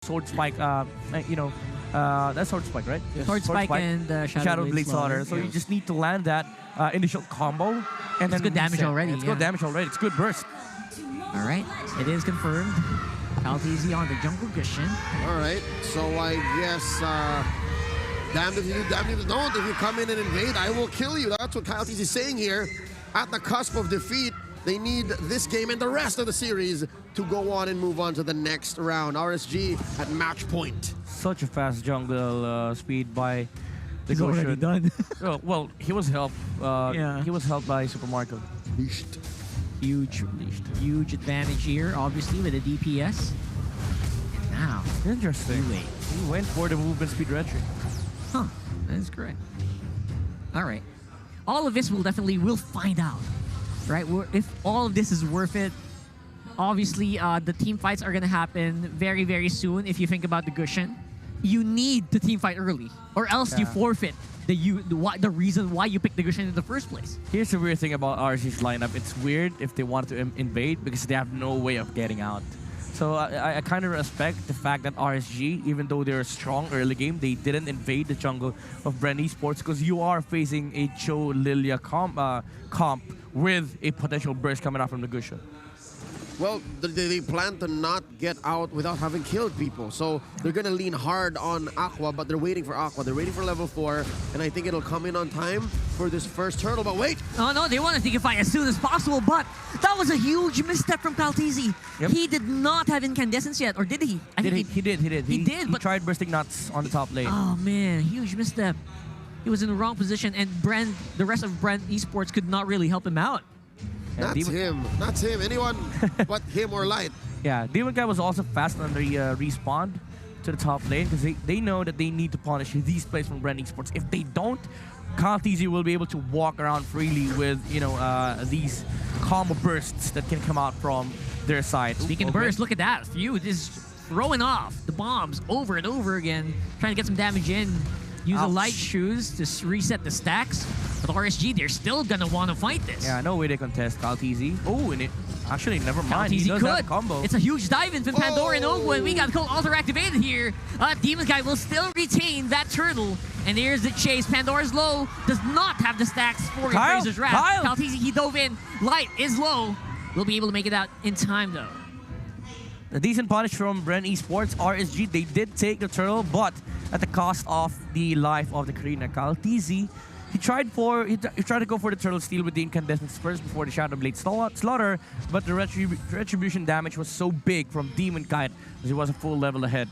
Sword Spike, that's Sword Spike, right? Yes. Sword Spike and Shadow Blade Slaughter. So you just need to land that initial combo. And it's good damage already. It's good damage already. It's good burst. All right, it is confirmed. Kyletzy on the jungle Gusion. All right, so I guess damned if you do, damned if you don't. If you come in and invade, I will kill you. That's what Kyletzy is saying here. At the cusp of defeat, they need this game and the rest of the series to go on and move on to the next round. RSG at match point. Such a fast jungle speed by the He's already done. well, he was helped. He was helped by Super Marco. Huge advantage here, obviously, with the DPS. And now, interesting. He went for the movement speed retro. Huh, that is correct. All right. All of this we'll find out, right? If all of this is worth it. Obviously, the team fights are going to happen very, very soon. If you think about the Gusion, you need to team fight early, or else you forfeit the reason why you picked the Gusion in the first place. Here's the weird thing about RSG's lineup. It's weird if they want to invade because they have no way of getting out. So I kind of respect the fact that RSG, even though they're strong early game, they didn't invade the jungle of Bren eSports because you are facing a Cho Lilia comp with a potential burst coming out from the Gusion. Well, they plan to not get out without having killed people. So they're going to lean hard on Aqua, but they're waiting for Aqua. They're waiting for level 4, and I think it'll come in on time for this first turtle. But wait! Oh no, they want to take a fight as soon as possible, but that was a huge misstep from Kyletzy. Yep. He did not have incandescence yet, or did he? He did. He but tried bursting nuts on the top lane. Oh man, huge misstep. He was in the wrong position, and the rest of Bren eSports could not really help him out. That's him. That's him. Anyone but him or Light. Yeah, Demon Guy was also fast on the respawn to the top lane because they know that they need to punish these plays from Bren eSports. If they don't, Kyletzy will be able to walk around freely with these combo bursts that can come out from their side. Speaking of bursts, look at that. Feud is throwing off the bombs over and over again, trying to get some damage in. Use the light shoes to reset the stacks. But RSG, they're still gonna want to fight this. Yeah, no way they contest Kyletzy. Oh, and actually, never mind. Kyletzy He does could. have a combo. It's a huge dive in from Pandora and Ogwen. We got Cold Alter activated here. Demon Guy will still retain that turtle. And here's the chase. Pandora's low. Does not have the stacks for Razor's Wrath. Kyletzy, he dove in. Light is low. We'll be able to make it out in time, though. A decent punish from Bren eSports. RSG, they did take the turtle, but at the cost of the life of the Karina. Kyletzy, he tried to go for the turtle steal with the incandescence first before the Shadow Blade Slaughter, but the retribution damage was so big from Demon Kite as he was a full level ahead.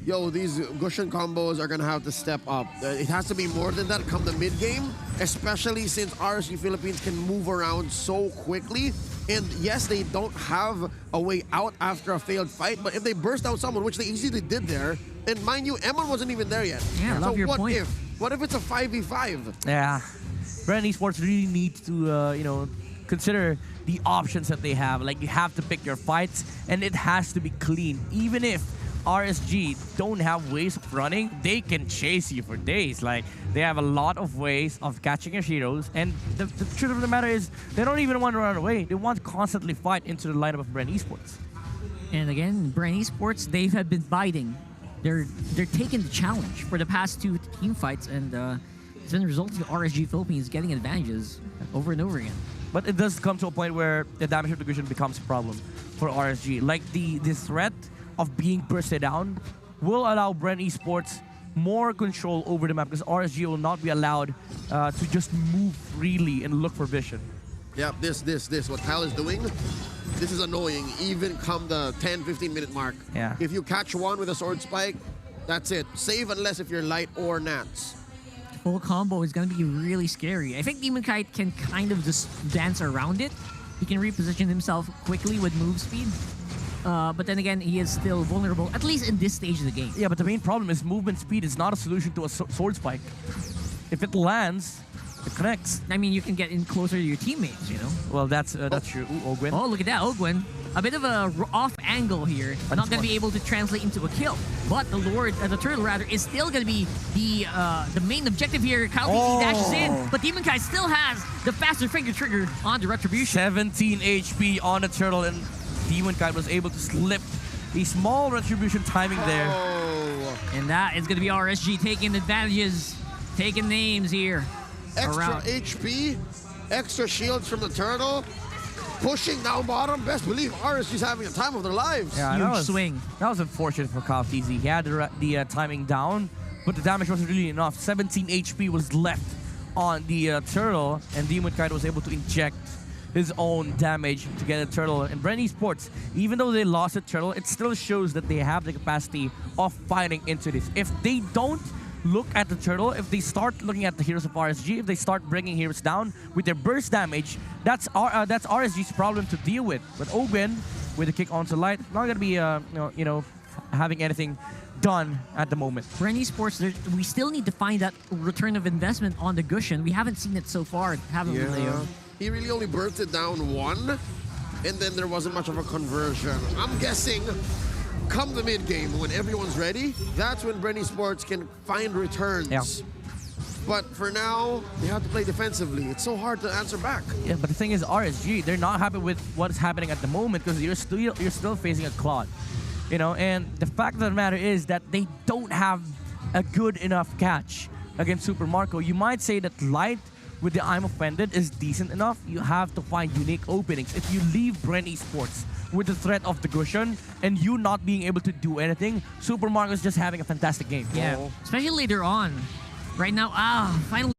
Yo, these Gusion combos are gonna have to step up. It has to be more than that come the mid game, especially since RSG Philippines can move around so quickly. And yes, they don't have a way out after a failed fight, but if they burst out someone, which they easily did there, and mind you, Emon wasn't even there yet. Yeah, I love your point. What if it's a 5v5? Yeah, Bren eSports really needs to consider the options that they have. Like, you have to pick your fights, and it has to be clean. Even if RSG don't have ways of running, they can chase you for days. Like, they have a lot of ways of catching your heroes, and the truth of the matter is they don't even want to run away. They want to constantly fight into the lineup of Bren eSports. And again, Bren eSports, they have been biting. They're taking the challenge for the past 2 team fights, and it's been resulting in RSG Philippines getting advantages over and over again. But it does come to a point where the damage retribution becomes a problem for RSG. Like, the threat of being bursted down will allow Bren eSports more control over the map because RSG will not be allowed to just move freely and look for vision. Yep, this, what Kyle is doing, this is annoying, even come the 10-15 minute mark. Yeah. If you catch one with a sword spike, that's it. Save unless if you're Light or Nats. Full combo is going to be really scary. I think Demon Kite can kind of just dance around it. He can reposition himself quickly with move speed. But then again, he is still vulnerable, at least in this stage of the game. Yeah, but the main problem is movement speed is not a solution to a sword spike. If it lands, it connects. I mean, you can get in closer to your teammates, you know? Well, that's true. Ooh, Ogwen. Oh, look at that, Ogwen. A bit of a off angle here. Not going to be able to translate into a kill. But the turtle rather, is still going to be the main objective here. Kyletzy dashes in, but Demon Kite still has the faster finger trigger on the retribution. 17 HP on the turtle, and Demon Kite was able to slip A small retribution timing there. Oh. And that is going to be RSG taking advantages, taking names here. Extra around. HP, extra shields from the turtle, pushing down bottom. Best believe RSG's having a time of their lives. Yeah, Huge swing. That was unfortunate for Kyletzy. He had the timing down, but the damage wasn't really enough. 17 HP was left on the turtle, and Demon Kite was able to inject his own damage to get a turtle. And Bren eSports, even though they lost a turtle, it still shows that they have the capacity of fighting into this. If they don't look at the turtle, if they start looking at the heroes of RSG, if they start bringing heroes down with their burst damage, that's RSG's problem to deal with. But Owen, with the kick onto Light, not gonna be having anything done at the moment. Bren eSports, we still need to find that return of investment on the Gusion. We haven't seen it so far, haven't we, Leo? He really only burst it down one, and then there wasn't much of a conversion. I'm guessing come the mid game, when everyone's ready, that's when Bren eSports can find returns. Yeah. But for now, they have to play defensively. It's so hard to answer back. Yeah, but the thing is, RSG, they're not happy with what's happening at the moment because you're still facing a Claude. You know, and the fact of the matter is that they don't have a good enough catch against Super Marco. You might say that Light with the I'm Offended is decent enough. You have to find unique openings. If you leave Bren eSports with the threat of the Gusion and you not being able to do anything, Super Marco's just having a fantastic game. Yeah, especially later on. Right now, finally,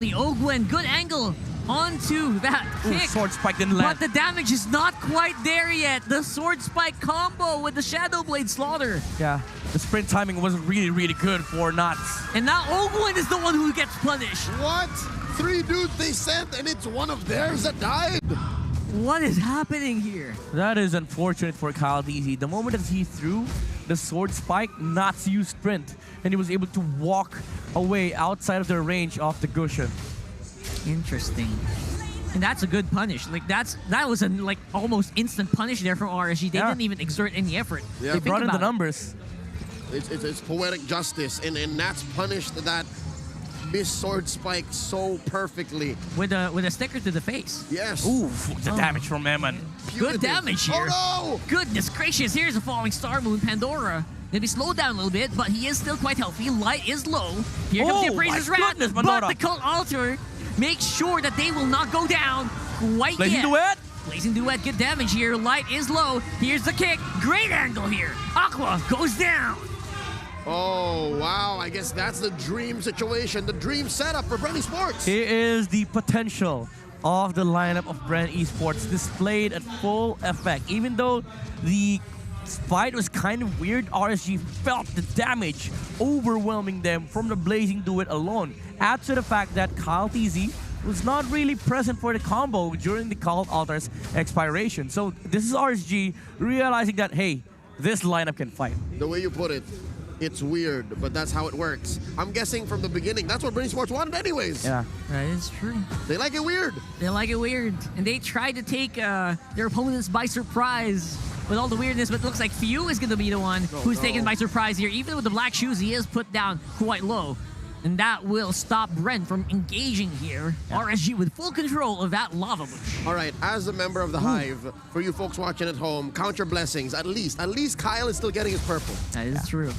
Ogwen, good angle onto that kick. Sword spike didn't land. But the damage is not quite there yet. The sword spike combo with the Shadow Blade Slaughter. Yeah, the sprint timing wasn't really good for Nuts. And now Ogwen is the one who gets punished. What? 3 dudes they sent, and it's one of theirs that died? What is happening here? That is unfortunate for Kyletzy. The moment that he threw the sword spike, Nuts used sprint, and he was able to walk away outside of the range of the Gusion. Interesting. And that's a good punish. Like that was a almost instant punish there from RSG. They didn't even exert any effort. Yeah, they brought in the numbers. It's poetic justice, and Nats punished that missed sword spike so perfectly. With a sticker to the face. Yes. Ooh, the damage from Eman. Good damage here. Oh no! Goodness gracious, here's a falling Star Moon. Pandora maybe slowed down a little bit, but he is still quite healthy. Light is low. Here comes the Appraiser's Wrath, but the Cult Altar makes sure that they will not go down quite Blazing yet. Duet. Blazing Duet, good damage here. Light is low. Here's the kick. Great angle here. Aqua goes down. Oh, wow. I guess that's the dream situation, the dream setup for Bren eSports. Here is the potential of the lineup of Bren eSports displayed at full effect. Even though the fight was kind of weird, RSG felt the damage overwhelming them from the Blazing Duet alone. Add to the fact that Kyletzy was not really present for the combo during the Cult Altar's expiration. So this is RSG realizing that, hey, this lineup can fight. The way you put it, it's weird, but that's how it works. I'm guessing from the beginning, that's what Bren eSports wanted anyways. Yeah. That is true. They like it weird. They like it weird. And they tried to take their opponents by surprise with all the weirdness, but it looks like Few is going to be the one who's taken by surprise here. Even with the black shoes, he is put down quite low. And that will stop Bren from engaging here. Yeah. RSG with full control of that lava bush. All right, as a member of the Hive, for you folks watching at home, count your blessings. At least Kyle is still getting his purple. That is true.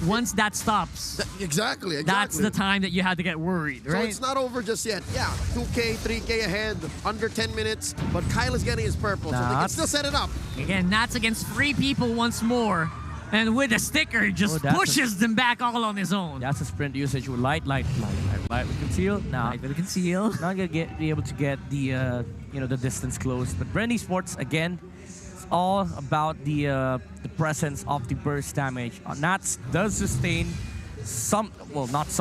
Once that stops, exactly. That's the time that you had to get worried, right? So it's not over just yet. Yeah, 2K, 3K ahead, under 10 minutes, but Kyle is getting his purple, so they can still set it up. Again, Nats against 3 people once more. And with a sticker, just pushes them back all on his own. That's a sprint usage with light with conceal. Now, light with conceal. Not gonna be able to get the the distance close. But Bren eSports again, it's all about the presence of the burst damage. Nats does sustain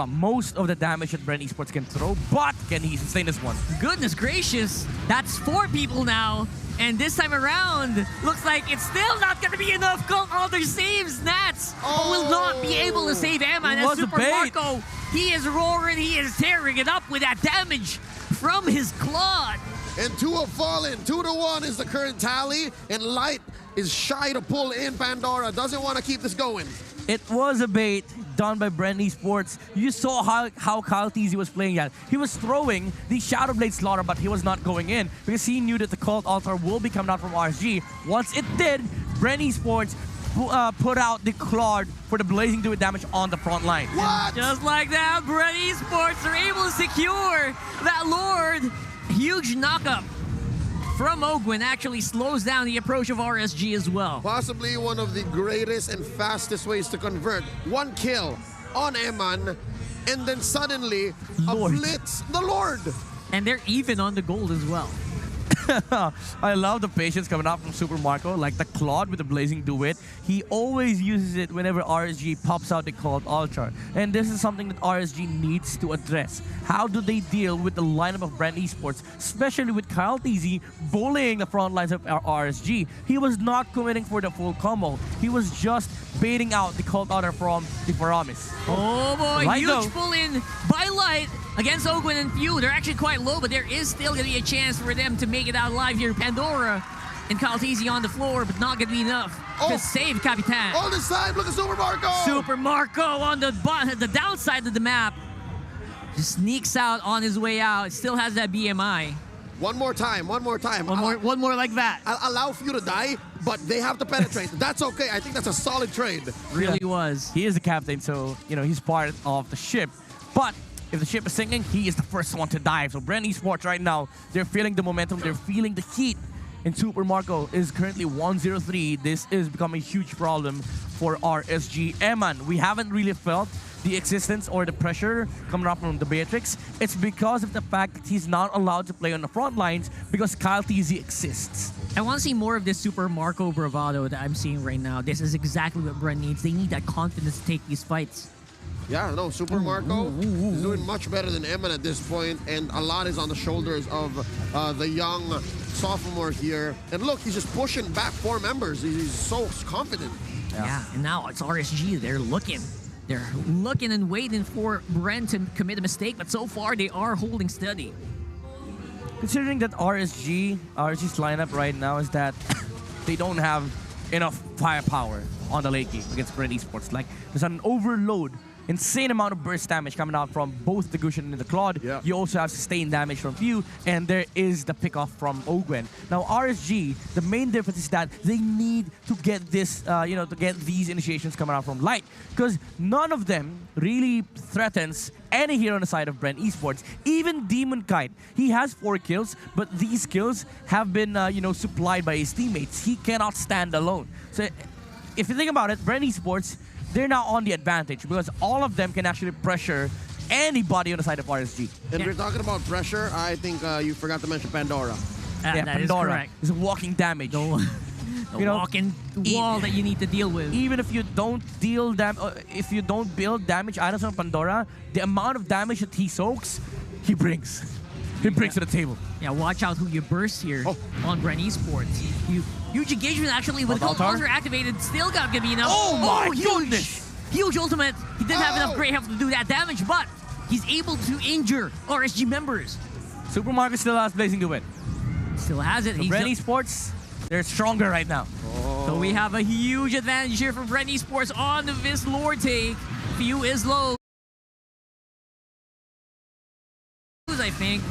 most of the damage that Bren eSports can throw, but can he sustain this one? Goodness gracious, that's 4 people now. And this time around, looks like it's still not going to be enough. Cult Altar saves Nats, but will not be able to save Eman. And Super Marco, he is roaring, he is tearing it up with that damage from his Claude. And 2 have fallen. 2-1 is the current tally, and Light is shy to pull in. Pandora doesn't want to keep this going. It was a bait done by Bren eSports. You saw how Kyletzy was playing that. He was throwing the Shadow Blade Slaughter, but he was not going in because he knew that the Cult Altar will be coming out from RSG. Once it did, Bren eSports put out the Claude for the Blazing Duet damage on the front line. What? Just like that, Bren eSports are able to secure that Lord. Huge knockup from Ogwin actually slows down the approach of RSG as well. Possibly one of the greatest and fastest ways to convert. One kill on Eman, and then suddenly a Lord. blitz. The Lord! And they're even on the gold as well. I love the patience coming out from Super Marco, like the Claude with the Blazing Duet. He always uses it whenever RSG pops out the Claude Ultra. And this is something that RSG needs to address. How do they deal with the lineup of Bren eSports, especially with Kyletzy bullying the front lines of RSG? He was not committing for the full combo. He was just baiting out the Claude Ultra from the Paramis. Oh boy, Light huge though. pull in by Light against Ogwin and Few. They're actually quite low, but there is still going to be a chance for them to make it out alive here. Pandora and Kyletzy on the floor, but not going to be enough to save Capitan. All this time, look at Super Marco! Super Marco on the downside of the map. Just sneaks out on his way out. Still has that BMI. One more time, one more time. One more like that. I'll allow Few to die, but they have to penetrate. That's okay. I think that's a solid trade. Really was. He is the captain, so, you know, he's part of the ship. But if the ship is sinking, he is the first one to dive. So Bren eSports right now, they're feeling the momentum, they're feeling the heat. And Super Marco is currently 1-0-3. This is becoming a huge problem for RSG. Eman, we haven't really felt the existence or the pressure coming up from the Beatrix. It's because of the fact that he's not allowed to play on the front lines because Kyletzy exists. I want to see more of this Super Marco bravado that I'm seeing right now. This is exactly what Bren needs. They need that confidence to take these fights. Yeah, no, Super Marco is doing much better than Eman at this point, and a lot is on the shoulders of the young sophomore here. And look, he's just pushing back 4 members. He's so confident. Yeah, and now it's RSG. They're looking and waiting for Bren to commit a mistake, but so far they are holding steady. Considering that RSG's lineup right now is that they don't have enough firepower on the late game against Bren eSports. Like, there's an overload, insane amount of burst damage coming out from both the Gusion and the Claude. Yeah. You also have sustained damage from Few, and there is the pickoff from Ogwin. Now, RSG, the main difference is that they need to get this, to get these initiations coming out from Light, because none of them really threatens any hero on the side of Bren eSports. Even Demon Kite, he has 4 kills, but these kills have been, supplied by his teammates. He cannot stand alone. So, if you think about it, Bren eSports, they're now on the advantage because all of them can actually pressure anybody on the side of RSG. And we're talking about pressure. I think you forgot to mention Pandora. That is Pandora correct. is walking damage. The walking wall that you need to deal with. Even if you don't deal if you don't build damage items on Pandora, the amount of damage that he soaks, he brings to the table. Yeah, watch out who you burst here on Bren eSports. Huge engagement actually with Altar? Altar activated. Still got to be enough. Oh my goodness! Huge ultimate. He didn't have enough great health to do that damage, but he's able to injure RSG members. Super Marco still has Blazing Duet. Still has it. Bren eSports, they're stronger right now. So we have a huge advantage here for Bren eSports on this Lord take. Few is low, I think.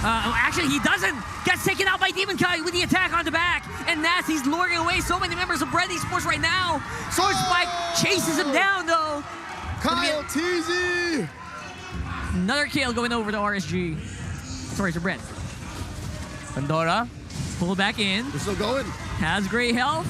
Actually, he doesn't. Gets taken out by Demon Kite with the attack on the back. And Nasty's luring away so many members of Bren eSports right now. Sword Spike chases him down, though. Kyletzy! Another kill going over to RSG. Sorry, to Bren. Pandora. Pull back in. We're still going. Has great health.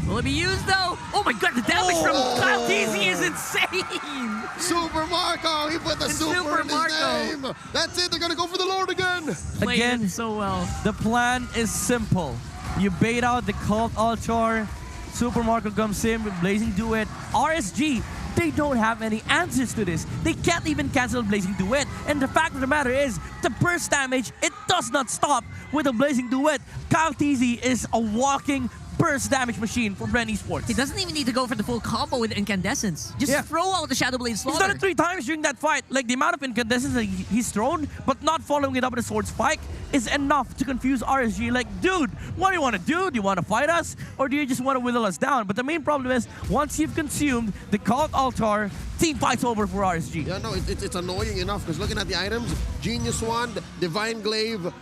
Will it be used, though? Oh my god, the damage from Kyletzy is insane! Super Marco! He put the super in his name! That's it, they're gonna go for the Lord again! Played Again, it so well. the plan is simple. You bait out the Cult Altar, Super Marco comes in with Blazing Duet. RSG, they don't have any answers to this. They can't even cancel Blazing Duet. And the fact of the matter is, the burst damage, it does not stop with a Blazing Duet. Kyletzy is a walking burst damage machine for Bren eSports. He doesn't even need to go for the full combo with Incandescence. Just throw out the Shadow Blade Slaughter. He's done it 3 times during that fight. Like, the amount of incandescence that he's thrown, but not following it up with a sword spike, is enough to confuse RSG. Like, dude, what do you want to do? Do you want to fight us? Or do you just want to whittle us down? But the main problem is, once you've consumed the Cult Altar, team fight's over for RSG. Yeah, no, it's annoying enough because looking at the items, Genius Wand, Divine Glaive,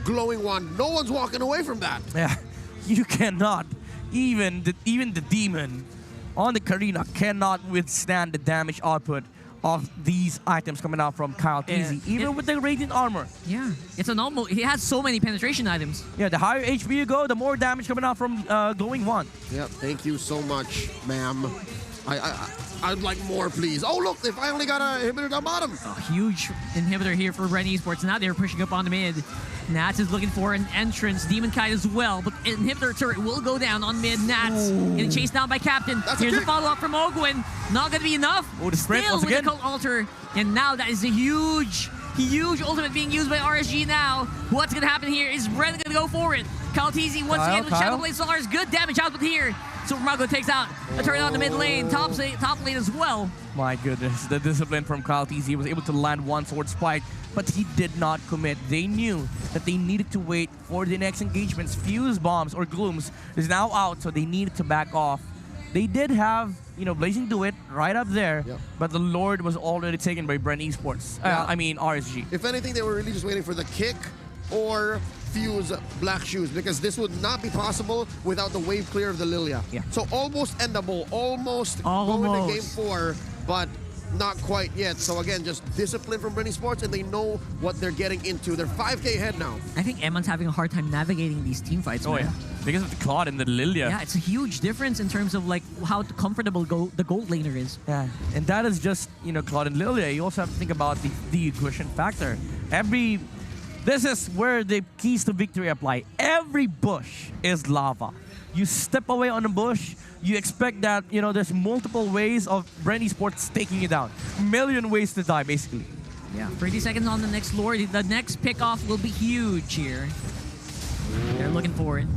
Glowing Wand, no one's walking away from that. Yeah, you cannot even the demon on the Karina cannot withstand the damage output of these items coming out from Kyletzy, even with the radiant armor. Yeah, it's an almost. He has so many penetration items. Yeah, the higher HP you go, the more damage coming out from glowing one. Yep, thank you so much, ma'am. I'd like more, please. Oh, look, they finally got a inhibitor down bottom. A huge inhibitor here for Bren eSports. Now they're pushing up on the mid. Nats is looking for an entrance. Demon Kite as well, but inhibitor turret will go down on mid. Nats getting chased down by Captain. Here's a follow-up from Ogwin. Not going to be enough. Oh, the sprint Still once with again. the Cult Altar. And now that is a huge ultimate being used by RSG now. What's going to happen here? Is Bren going to go for it? Kyletzy once again with Shadow Blade Stars. Good damage output here. Super Marco takes out a turret on the mid lane, top lane as well. My goodness, the discipline from Kyletzy. He was able to land one sword spike, but he did not commit. They knew that they needed to wait for the next engagements. Fuse Bombs or Glooms is now out, so they needed to back off. They did have, Blazing Duet right up there, but the Lord was already taken by Bren eSports. I mean, RSG. If anything, they were really just waiting for the kick or Fuse Black Shoes, because this would not be possible without the wave clear of the Lilia. Yeah. So almost endable, almost going to game 4, but not quite yet. So again, just discipline from Bren eSports, and they know what they're getting into. They're 5K ahead now. I think Emon's having a hard time navigating these team fights. Oh, yeah. Because of the Claude and the Lilia. Yeah, it's a huge difference in terms of like how comfortable the gold laner is. Yeah, and that is just, Claude and Lilia. You also have to think about the Gusion factor. This is where the keys to victory apply. Every bush is lava. You step away on a bush, you expect that, there's multiple ways of Bren eSports taking you down. A million ways to die, basically. Yeah, 30 seconds on the next lord. The next pickoff will be huge here. They're looking for it.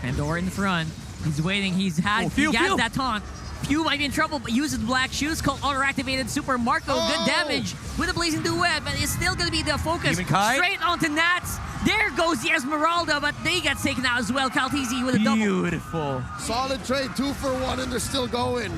Pandora in the front. He's waiting. He has that taunt. Pew might be in trouble, but uses Black Shoes. Called auto-activated Super Marco. Good damage with a Blazing Duet, but it's still going to be the focus. Straight onto Nats. There goes the Esmeralda, but they get taken out as well. Kyletzy with a double. Beautiful. Solid trade, 2 for 1, and they're still going.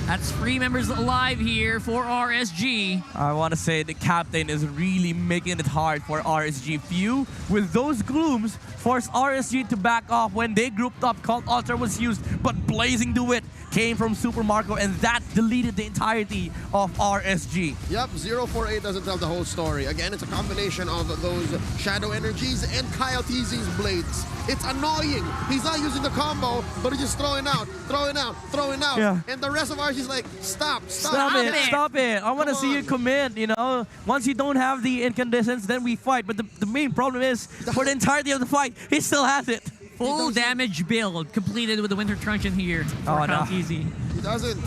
That's 3 members alive here for RSG. I want to say the captain is really making it hard for RSG. Few, with those glooms, forced RSG to back off when they grouped up. Cult Altar was used, but Blazing Duet came from Super Marco, and that deleted the entirety of RSG. Yep, 048 doesn't tell the whole story. Again, it's a combination of those shadow energies and Kyletzy's blades. It's annoying. He's not using the combo, but he's just throwing out. Yeah. And the rest of RSG is like, stop it. I want to see you commit, Once you don't have the incandescence, then we fight. But the main problem is, for the entirety of the fight, he still has it. Full damage build completed with the Winter Truncheon here for Kyletzy. He doesn't.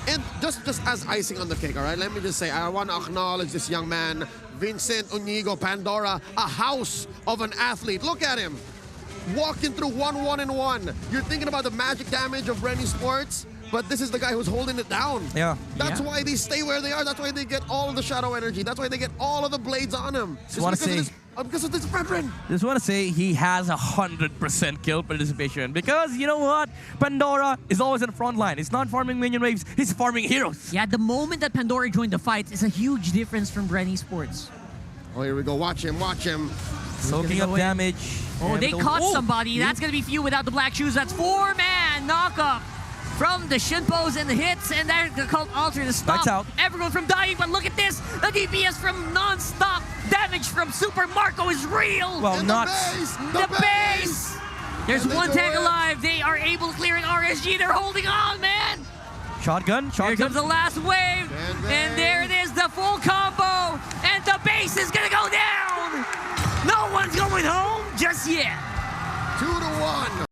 And just as icing on the cake, all right? Let me just say, I want to acknowledge this young man, Vincent Unigo Pandora, a house of an athlete. Look at him. Walking through 1-1-1. You're thinking about the magic damage of Bren eSports, but this is the guy who's holding it down. Yeah. That's why they stay where they are. That's why they get all of the shadow energy. That's why they get all of the blades on him. Because of this Bren. Just want to say he has 100% kill participation, because you know what? Pandora is always in the front line. He's not farming minion waves, he's farming heroes. Yeah, the moment that Pandora joined the fight is a huge difference from Bren eSports. Oh, here we go. Watch him. Soaking up damage. Oh, they caught somebody. That's going to be Few without the Black Shoes. That's 4-man knockup from the Shinpos and the hits, and they're the Cult Altar to stop everyone from dying. But look at this. The DPS from non-stop damage from Super Marco is real. Well, not the base. There's one tag alive. They are able to clear an RSG. They're holding on, man. Shotgun. Here comes the last wave. And there it is, the full combo. And the base is going to go down. No one's going home just yet. 2-1.